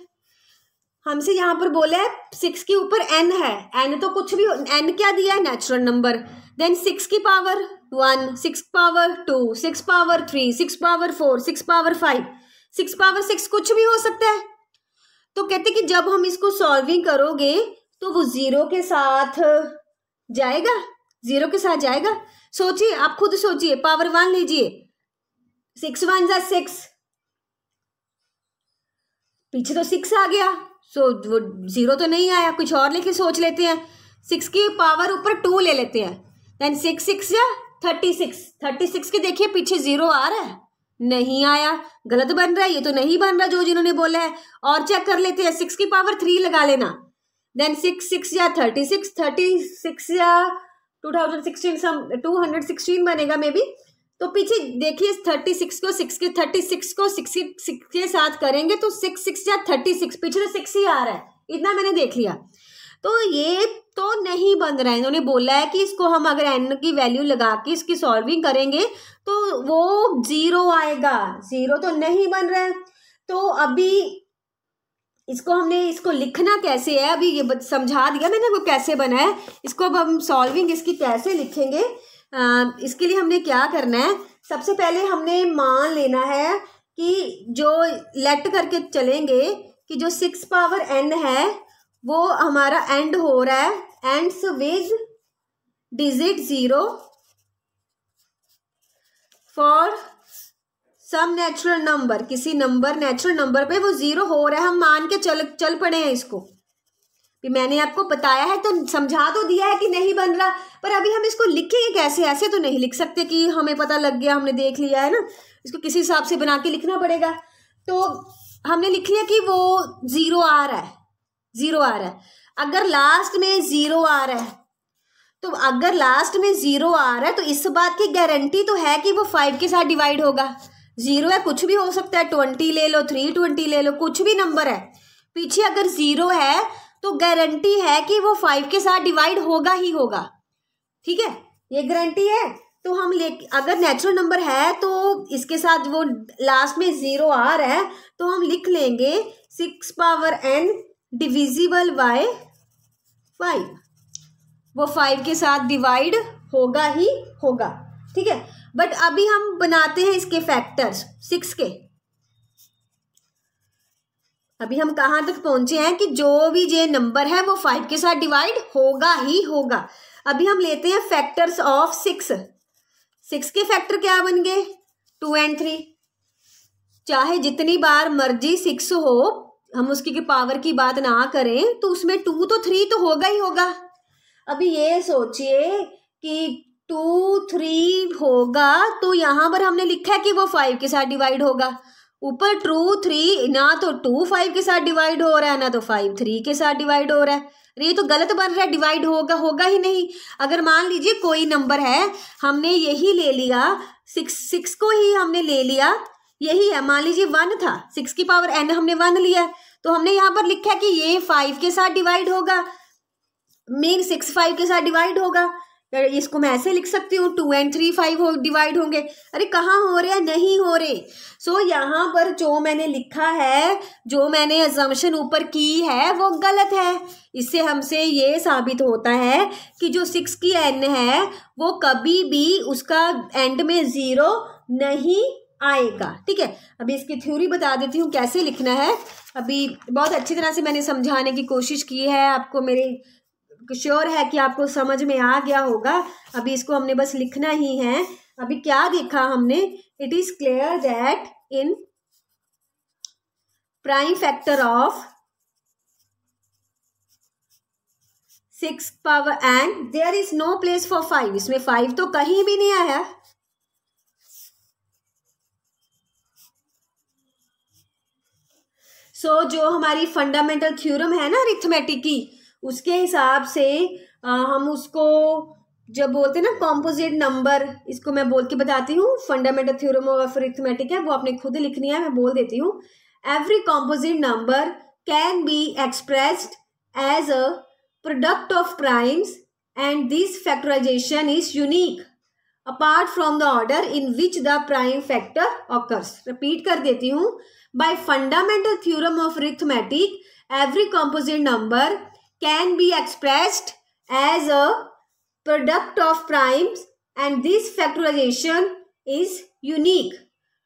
हमसे यहाँ पर बोला है 6 के ऊपर n है, n तो कुछ भी, n क्या दिया है, नेचुरल नंबर। देन 6 की power 1, 6 power 2, 6 power 3, 6 power 4, 6 power 5, 6 power 6 कुछ भी हो सकता है। तो कहते कि जब हम इसको सॉल्विंग करोगे तो वो 0 के साथ जाएगा, 0 के साथ जाएगा। सोचिए, आप खुद सोचिए, पावर 1 लीजिए, 6 1 ज़ा 6, पीछे तो 6 आ गया, सो वो 0 तो नहीं आया, कुछ और लेके सोच लेते हैं। 6 की पावर ऊपर 2 ले लेते हैं, देन 6 6 या 36, 36 के देखिए पीछे 0 आ रहा है, नहीं आया, गलत बन रहा है, ये तो नहीं बन रहा जो जिन्होंने बोला है। और चेक कर लेते हैं, 6 की पावर 3 लगा लेना, देन 6 6 या 36, 36 या 2016 216 बनेगा मे बी। तो पीछे देखिए 36 को 6 के साथ करेंगे तो 6 6 या 36, पीछे तो 6 ही आ रहा है, इतना मैंने देख लिया। तो ये तो नहीं बन रहा है, इन्होंने बोला है कि इसको हम अगर n की वैल्यू लगा के इसकी सॉल्विंग करेंगे तो वो 0 आएगा, 0 तो नहीं बन रहा है। तो अभी इसको हमने, इसको लिखना कैसे है, अभी ये समझा दिया मैंने वो कैसे बना है। इसको अब हम सॉल्विंग इसकी कैसे लिखेंगे, इसके लिए हमने क्या करना है, सबसे पहले हमने मान लेना है कि जो लेट करके चलेंगे कि जो 6 पावर n है वो हमारा एंड हो रहा है, ends with digit 0 for some natural number, किसी नंबर नेचुरल नंबर पे वो 0 हो रहा है, हम मान के चल पड़े हैं इसको। भी मैंने आपको बताया है तो समझा तो दिया है कि नहीं बन रहा, पर अभी हम इसको लिखेंगे कैसे, ऐसे तो नहीं लिख सकते कि हमें पता लग गया, हमने देख लिया है ना, इसको किसी हिसाब से बना के लिखना पड़ेगा। तो हमने लिख लिया कि वो 0 आ रहा है, 0 आ रहा है। अगर लास्ट में 0 आ रहा है, तो अगर लास्ट में 0 आ रहा है तो इस बात की गारंटी तो है कि वो 5 के साथ डिवाइड होगा। 0 है, कुछ भी हो सकता है, 20 ले लो, 320 ले लो, कुछ भी नंबर है, पीछे अगर 0 है तो गारंटी है कि वो 5 के साथ डिवाइड होगा ही होगा। ठीक है, ये गारंटी है। तो हम अगर नेचुरल नंबर है तो इसके साथ वो लास्ट में 0 आ रहा है तो हम लिख लेंगे 6 पावर n डिविजिबल बाय 5, वो 5 के साथ डिवाइड होगा ही होगा, ठीक है। बट अभी हम बनाते हैं इसके फैक्टर्स 6 के। अभी हम कहाँ तक पहुंचे हैं कि जो भी ये नंबर है वो 5 के साथ डिवाइड होगा ही होगा। अभी हम लेते हैं फैक्टर्स ऑफ 6। 6 के फैक्टर क्या बन गए? 2 and 3। चाहे जितनी बार मर्जी 6 हो, हम उसकी पावर की बात ना करें तो उसमें 2 तो 3 तो होगा ही होगा। अभी ये सोचिए कि 2 3 होगा तो यहाँ पर हमने लिखा है कि वो 5 के साथ डिवाइड होगा। ऊपर 2 3 ना तो 2 5 के साथ डिवाइड हो रहा है ना तो 5 3 के साथ डिवाइड हो रहा है। ये तो गलत बन रहा है, डिवाइड होगा ही नहीं। अगर मान लीजिए कोई नंबर है, हमने यही ले लिया, 6 को ही हमने ले लिया, यही है, मान लीजिए 1 था, 6 की पावर n हमने 1 लिया, तो हमने यहाँ पर लिखा है कि ये 5 के साथ डिवाइड होगा, मीन 6 5 के साथ डिवाइड होगा। इसको मैं ऐसे लिख सकती हूँ 2 and 3 5 डिवाइड होंगे। अरे कहाँ हो रहे हैं? नहीं हो रहे। सो यहाँ पर जो मैंने लिखा है, जो मैंने अजम्पशन ऊपर की है वो गलत है। इससे हमसे ये साबित होता है कि जो 6 की n है वो कभी भी उसका एंड में 0 नहीं आएगा, ठीक है। अभी इसकी थ्योरी बता देती हूँ कैसे लिखना है। अभी बहुत अच्छी तरह से मैंने समझाने की कोशिश की है, आपको मेरे श्योर है कि आपको समझ में आ गया होगा। अभी इसको हमने बस लिखना ही है। अभी क्या देखा हमने? It is clear that in prime factor of 6 power n there is no place for 5। इसमें 5 तो कहीं भी नहीं आया। सो जो हमारी फंडामेंटल थ्योरम है ना अरिथमेटिक की, उसके हिसाब से हम उसको जब बोलते हैं ना कॉम्पोजिट नंबर, इसको मैं बोल के बताती हूँ। फंडामेंटल थ्योरम ऑफ अरिथमेटिक है, वो आपने खुद लिखनी है, मैं बोल देती हूँ। Every composite number can be expressed as a product of primes and this factorisation is unique apart from the order in which the prime factor occurs. Repeat कर देती हूँ। By fundamental theorem of arithmetic, every composite number can be expressed as a product of primes and this factorization is unique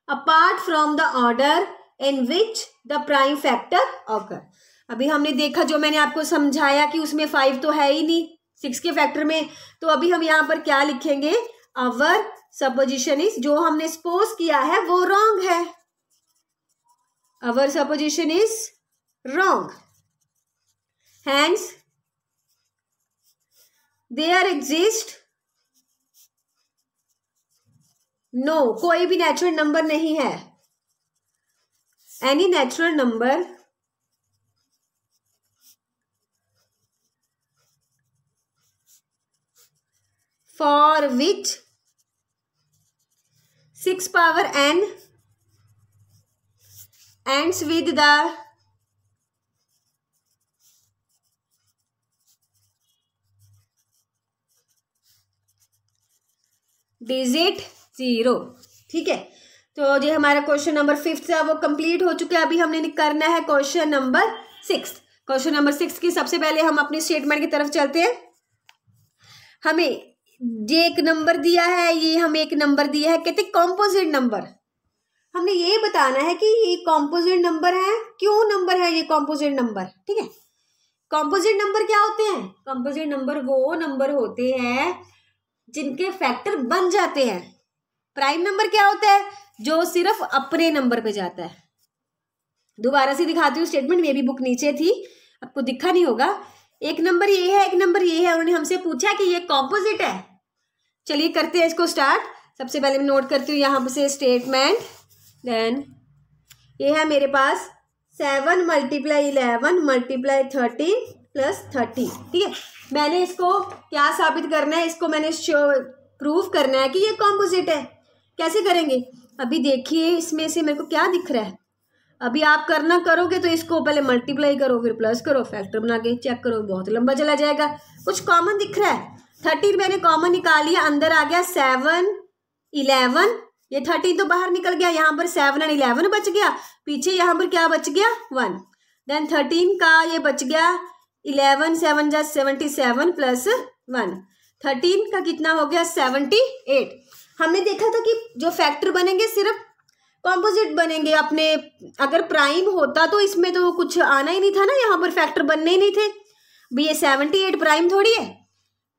apart from the order in which the prime factor occur। अभी हमने देखा, जो मैंने आपको समझाया कि उसमें 5 तो है ही नहीं 6 के फैक्टर में, तो अभी हम यहाँ पर क्या लिखेंगे? अवर सपोजिशन इज, जो हमने सपोज किया है वो रॉन्ग है। Our supposition is wrong, hence there exist no, कोई भी नेचुरल नंबर नहीं है, any natural number for which 6 power n ends with the digit 0, ठीक है। तो जो हमारा क्वेश्चन नंबर 5 है वो कंप्लीट हो चुका है। अभी हमने करना है क्वेश्चन नंबर 6। क्वेश्चन नंबर 6 की सबसे पहले हम अपने स्टेटमेंट की तरफ चलते हैं। हमें ये एक नंबर दिया है, ये हमें एक नंबर दिया है, कहते कॉम्पोजिट नंबर। हमने ये बताना है कि ये कॉम्पोजिट नंबर है, क्यों नंबर है ये कॉम्पोजिट नंबर, ठीक है। कॉम्पोजिट नंबर क्या होते हैं? कॉम्पोजिट नंबर वो नंबर होते हैं जिनके फैक्टर बन जाते हैं। प्राइम नंबर क्या होता है? जो सिर्फ अपने नंबर पे जाता है। दोबारा से दिखाती हूँ स्टेटमेंट, मेरी बुक नीचे थी, आपको दिखा नहीं होगा। एक नंबर ये है, एक नंबर ये है, उन्होंने हमसे पूछा कि ये कॉम्पोजिट है। चलिए करते हैं इसको स्टार्ट। सबसे पहले मैं नोट करती हूँ यहाँ से स्टेटमेंट। देन ये है मेरे पास 7 × 11 × 13 + 30, ठीक है। मैंने इसको क्या साबित करना है? इसको मैंने प्रूव करना है कि ये कॉम्पोजिट है। कैसे करेंगे? अभी देखिए इसमें से मेरे को क्या दिख रहा है। अभी आप करना करोगे तो इसको पहले मल्टीप्लाई करो, फिर प्लस करो, फैक्टर बना के चेक करो, बहुत लंबा चला जाएगा। कुछ कॉमन दिख रहा है, 13 मैंने कॉमन निकाली, अंदर आ गया 7 11, ये 13 तो बाहर निकल गया, यहाँ पर 7 और 11 बच गया, पीछे यहाँ पर क्या बच गया 1। देन 13 का ये बच गया 11 7 जा 77 प्लस 1, 13 का कितना हो गया 78। हमने देखा था कि जो फैक्टर बनेंगे सिर्फ कॉम्पोजिट बनेंगे अपने, अगर प्राइम होता तो इसमें तो कुछ आना ही नहीं था ना, यहाँ पर फैक्टर बनने ही नहीं थे भाई। ये 78 प्राइम थोड़ी है।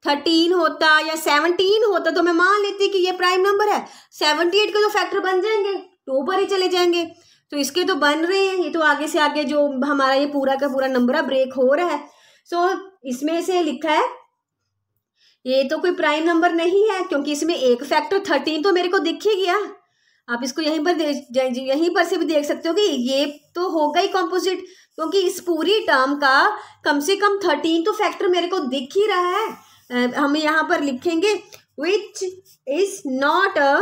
13 होता या 17 होता तो मैं मान लेती कि ये प्राइम नंबर है। 78 के तो फैक्टर बन जाएंगे, 2 पर ही चले जाएंगे, तो इसके तो बन रहे हैं। ये तो आगे से आगे जो हमारा ये पूरा का पूरा नंबर है ब्रेक हो रहा है। सो इसमें से लिखा है ये तो कोई प्राइम नंबर नहीं है, क्योंकि इसमें एक फैक्टर 13 तो मेरे को दिख ही गया। आप इसको यहीं पर से भी देख सकते हो कि ये तो होगा ही कॉम्पोजिट, क्योंकि इस पूरी टर्म का कम से कम 13 तो फैक्टर मेरे को दिख ही रहा है। हम यहाँ पर लिखेंगे which is not a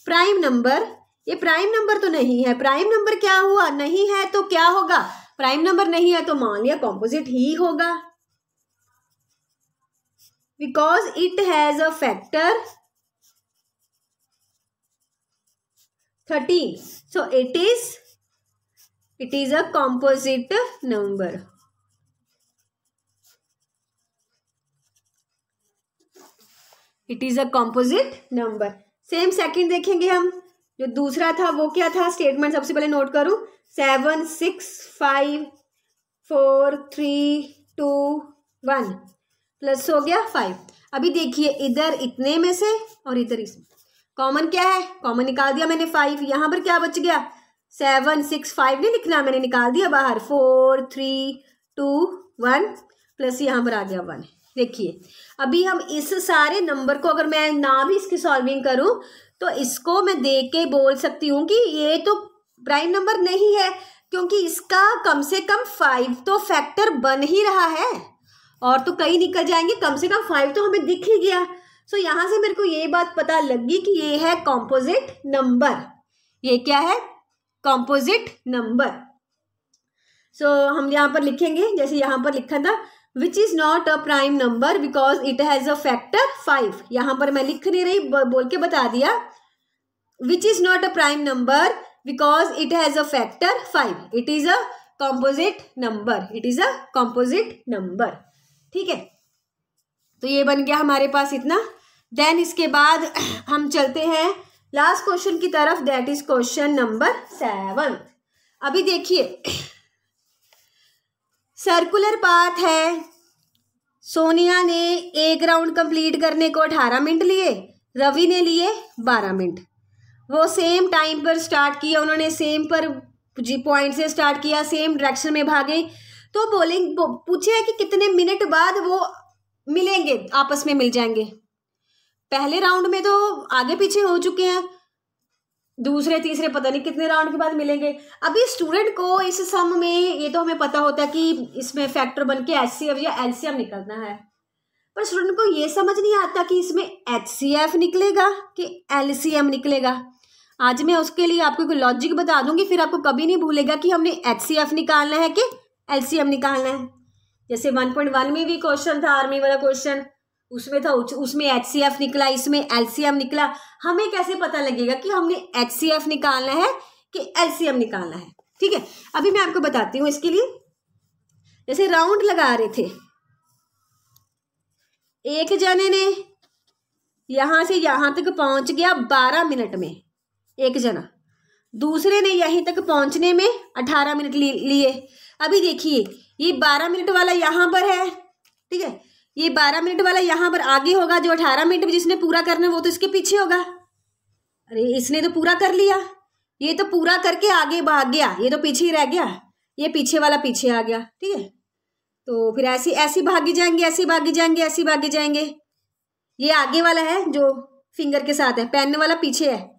prime number. ये प्राइम नंबर तो नहीं है। प्राइम नंबर क्या हुआ, नहीं है तो क्या होगा, प्राइम नंबर नहीं है तो मान लिया कॉम्पोजिट ही होगा, because it has a factor 13, so it is a composite number. It is a composite number. Same second देखेंगे हम, जो दूसरा था वो क्या था, स्टेटमेंट सबसे पहले नोट करूं, 7 6 5 4 3 2 1 प्लस हो गया 5। अभी देखिए इधर इतने में से और इधर इसमें कॉमन क्या है, कॉमन निकाल दिया मैंने 5। यहाँ पर क्या बच गया 7 6 5 नहीं लिखना, मैंने निकाल दिया बाहर 4 3 2 1 प्लस यहाँ पर आ गया 1। देखिए अभी हम इस सारे नंबर को अगर मैं ना भी इसकी सॉल्विंग करूं तो इसको मैं देख के बोल सकती हूँ कि ये तो प्राइम नंबर नहीं है, क्योंकि इसका कम से कम 5 तो फैक्टर बन ही रहा है, और तो कई निकल जाएंगे, कम से कम 5 तो हमें दिख ही गया। सो यहाँ से मेरे को ये बात पता लगी कि ये है कॉम्पोजिट नंबर। ये क्या है, कॉम्पोजिट नंबर। सो हम यहाँ पर लिखेंगे, जैसे यहाँ पर लिखा था which is not a prime number because it has a factor 5। यहाँ पर मैं लिख नहीं रही, बोल के बता दिया, which is not a prime number because it has a factor 5, it is a composite number, it is a composite number. ठीक है, तो ये बन गया हमारे पास इतना। देन इसके बाद हम चलते हैं लास्ट क्वेश्चन की तरफ, दैट इज क्वेश्चन नंबर 7। अभी देखिए सर्कुलर पाथ है, सोनिया ने एक राउंड कंप्लीट करने को 18 मिनट लिए, रवि ने लिए 12 मिनट। वो सेम टाइम पर स्टार्ट किया, उन्होंने सेम पर पॉइंट से स्टार्ट किया, सेम डायरेक्शन में भागे, तो पूछे कि कितने मिनट बाद वो मिलेंगे, आपस में मिल जाएंगे। पहले राउंड में तो आगे पीछे हो चुके हैं, दूसरे तीसरे पता नहीं कितने राउंड के बाद मिलेंगे। अभी स्टूडेंट को इस सम में ये तो हमें पता होता है कि इसमें फैक्टर बन के HCF या LCM निकलना है, पर स्टूडेंट को ये समझ नहीं आता कि इसमें HCF निकलेगा कि LCM निकलेगा। आज मैं उसके लिए आपको कोई लॉजिक बता दूंगी, फिर आपको कभी नहीं भूलेगा कि हमने HCF निकालना है कि LCM निकालना है। जैसे 1.1 में भी क्वेश्चन था, आर्मी वाला क्वेश्चन, उसमें था, उसमें HCF निकला, इसमें LCM निकला। हमें कैसे पता लगेगा कि हमने HCF निकालना है कि LCM निकालना है? ठीक है, अभी मैं आपको बताती हूँ इसके लिए। जैसे राउंड लगा रहे थे, एक जने ने यहां से यहां तक पहुंच गया 12 मिनट में, एक जना, दूसरे ने यहीं तक पहुंचने में 18 मिनट लिए। अभी देखिए ये 12 मिनट वाला यहां पर है, ठीक है, ये 12 मिनट वाला यहां पर आगे होगा, जो 18 मिनट जिसने पूरा करना है वो तो इसके पीछे होगा। अरे इसने तो पूरा कर लिया, ये तो पूरा करके आगे भाग गया, ये तो पीछे ही रह गया, ये पीछे वाला पीछे आ गया। ठीक है, तो फिर ऐसी भागी जाएंगे, ऐसी भागी जाएंगे, ऐसी भागी जाएंगे। ये आगे वाला है जो फिंगर के साथ है, पेन वाला पीछे है,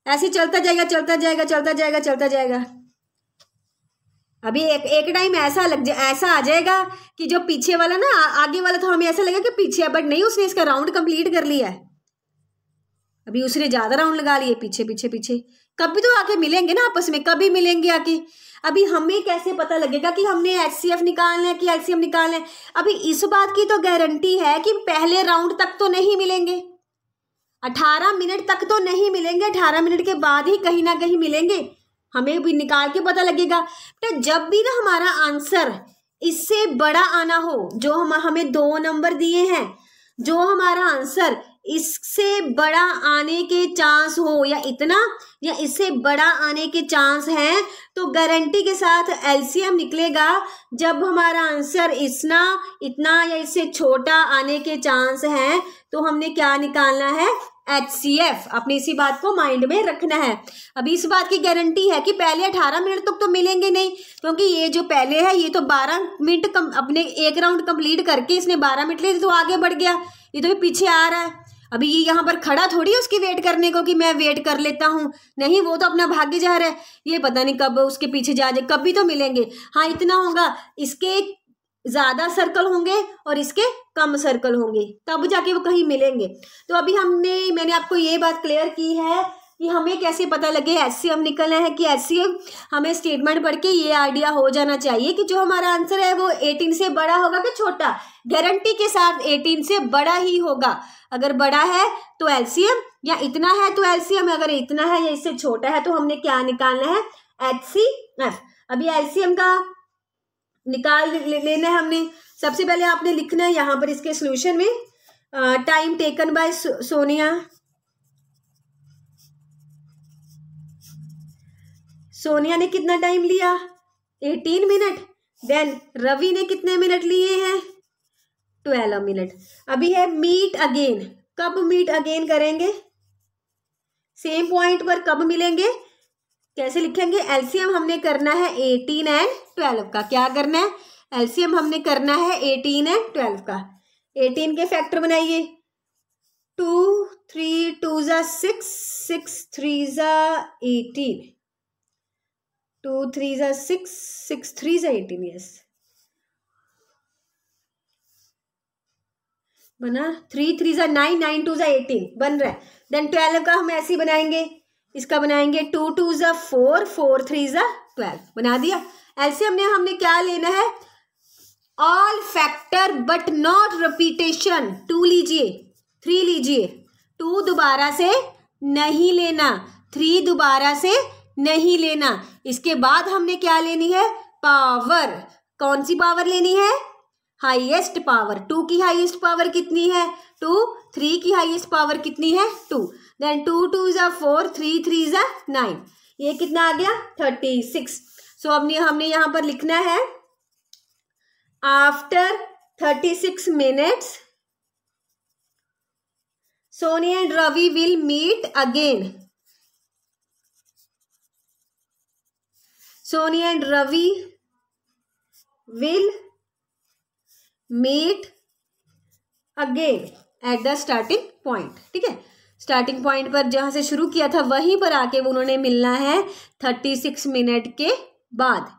ऐसे चलता जाएगा चलता जाएगा चलता जाएगा चलता जाएगा। अभी एक टाइम ऐसा आ जाएगा कि जो पीछे वाला ना, आगे वाला था, हमें ऐसा लगा कि पीछे है, बट नहीं, उसने इसका राउंड कंप्लीट कर लिया है। अभी उसने ज्यादा राउंड लगा लिए, पीछे पीछे पीछे। कभी तो आके मिलेंगे ना आपस में, कभी मिलेंगे आके। अभी हमें कैसे पता लगेगा कि हमने HCF निकालना है कि LCM निकालना है? अभी इस बात की तो गारंटी है कि पहले राउंड तक तो नहीं मिलेंगे, 18 मिनट तक तो नहीं मिलेंगे, 18 मिनट के बाद ही कहीं ना कहीं मिलेंगे। हमें भी निकाल के पता लगेगा। तो जब भी ना हमारा आंसर इससे बड़ा आना हो, जो हमें 2 नंबर दिए हैं, जो हमारा आंसर इससे बड़ा आने के चांस हो या इतना या इससे बड़ा आने के चांस हैं, तो गारंटी के साथ एलसीएम निकलेगा जब हमारा आंसर इतना या इससे छोटा आने के चांस हैं, तो हमने क्या निकालना है, HCF। अपनी इसी बात को माइंड में रखना है। अभी इस बात की गारंटी है कि पहले 18 मिनट तक तो मिलेंगे नहीं, क्योंकि ये जो पहले है ये तो 12 मिनट अपने एक राउंड कंप्लीट करके इसने 12 मिनट लिए तो आगे बढ़ गया, ये तो पीछे आ रहा है। अभी ये यहाँ पर खड़ा थोड़ी है उसकी वेट करने को कि मैं वेट कर लेता हूँ, नहीं, वो तो अपना भाग्य जा रहा है, ये पता नहीं कब उसके पीछे जा जाए, कभी तो मिलेंगे। हाँ, इतना होगा, इसके ज्यादा सर्कल होंगे और इसके कम सर्कल होंगे, तब जाके वो कहीं मिलेंगे। तो अभी मैंने आपको ये बात क्लियर की है कि हमें कैसे पता लगे HCF निकलना है कि HCF, हमें स्टेटमेंट पढ़ के ये आइडिया हो जाना चाहिए कि जो हमारा आंसर है वो 18 से बड़ा होगा कि छोटा। गारंटी के साथ 18 से बड़ा ही होगा। अगर बड़ा है तो LCM, या इतना है तो LCM, अगर इतना है या इससे छोटा है तो हमने क्या निकालना है, HCF। अभी LCM का निकाल लेना है हमने। सबसे पहले आपने लिखना है यहाँ पर इसके सॉल्यूशन में टाइम टेकन बाय सोनिया ने कितना टाइम लिया, 18 मिनट। देन रवि ने कितने मिनट लिए हैं, 12 मिनट। अभी है मीट अगेन, कब मीट अगेन करेंगे, सेम पॉइंट पर कब मिलेंगे, कैसे लिखेंगे, एलसीएम हमने करना है 18 एंड 12 का। क्या करना है, एलसीएम हमने करना है 18 एंड 12 का। 18 के फैक्टर बनाइए, 2 3 2 6 6 3 18, 2 3 6 6 3 18, यस बना। 3 3 9 9 2 18 बन रहा है। देन 12 का हम ऐसे ही बनाएंगे, इसका बनाएंगे 2 2 4 4 3 12, बना दिया। एलसीएम हमने क्या लेना है, all factor but not repetition. 2 लीजिए, 3 लीजिए, 2 दोबारा से नहीं लेना, 3 दोबारा से नहीं लेना। इसके बाद हमने क्या लेनी है, पावर। कौन सी पावर लेनी है, हाईएस्ट पावर। 2 की हाईएस्ट पावर कितनी है, 2। 3 की हाईएस्ट पावर कितनी है, 2। देन 2 2 4 3 3 9, ये कितना आ गया, 36। सो अब हमने यहाँ पर लिखना है, after 36 minutes Sonia and Ravi will meet again. Sonia and Ravi will meet again at the starting point. ठीक है, स्टार्टिंग पॉइंट पर जहां से शुरू किया था वहीं पर आके वो उन्होंने मिलना है 36 मिनट के बाद।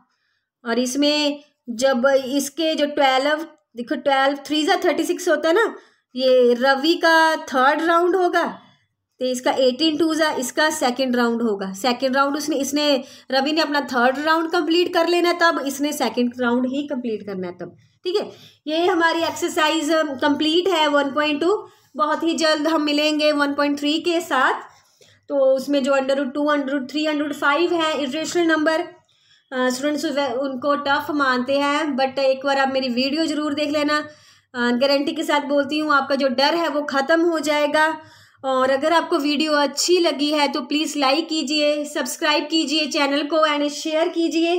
और इसमें जब इसके जो 12, देखो 12 3 36 होता है ना, ये रवि का 3rd राउंड होगा, तो इसका 18 2 इसका 2nd राउंड होगा। 2nd राउंड इसने रवि ने अपना 3rd राउंड कंप्लीट कर लेना, तब इसने 2nd राउंड ही कंप्लीट करना है तब। ठीक है, ये हमारी एक्सरसाइज कंप्लीट है 1.2। बहुत ही जल्द हम मिलेंगे 1.3 के साथ। तो उसमें जो √2 √3 √5 है इरेशनल नंबर, स्टूडेंट्स उनको टफ मानते हैं, बट एक बार आप मेरी वीडियो ज़रूर देख लेना। गारंटी के साथ बोलती हूँ आपका जो डर है वो ख़त्म हो जाएगा। और अगर आपको वीडियो अच्छी लगी है तो प्लीज़ लाइक कीजिए, सब्सक्राइब कीजिए चैनल को एंड शेयर कीजिए,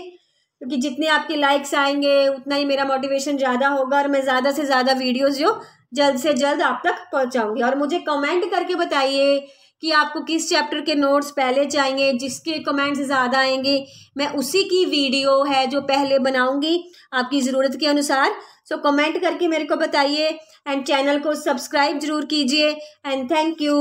क्योंकि जितने आपके लाइक्स आएंगे उतना ही मेरा मोटिवेशन ज़्यादा होगा और मैं ज़्यादा से ज़्यादा वीडियोस जो जल्द से जल्द आप तक पहुंचाऊंगी। और मुझे कमेंट करके बताइए कि आपको किस चैप्टर के नोट्स पहले चाहिए, जिसके कमेंट्स ज़्यादा आएंगे मैं उसी की वीडियो है जो पहले बनाऊंगी आपकी ज़रूरत के अनुसार। सो कमेंट करके मेरे को बताइए एंड चैनल को सब्सक्राइब जरूर कीजिए एंड थैंक यू।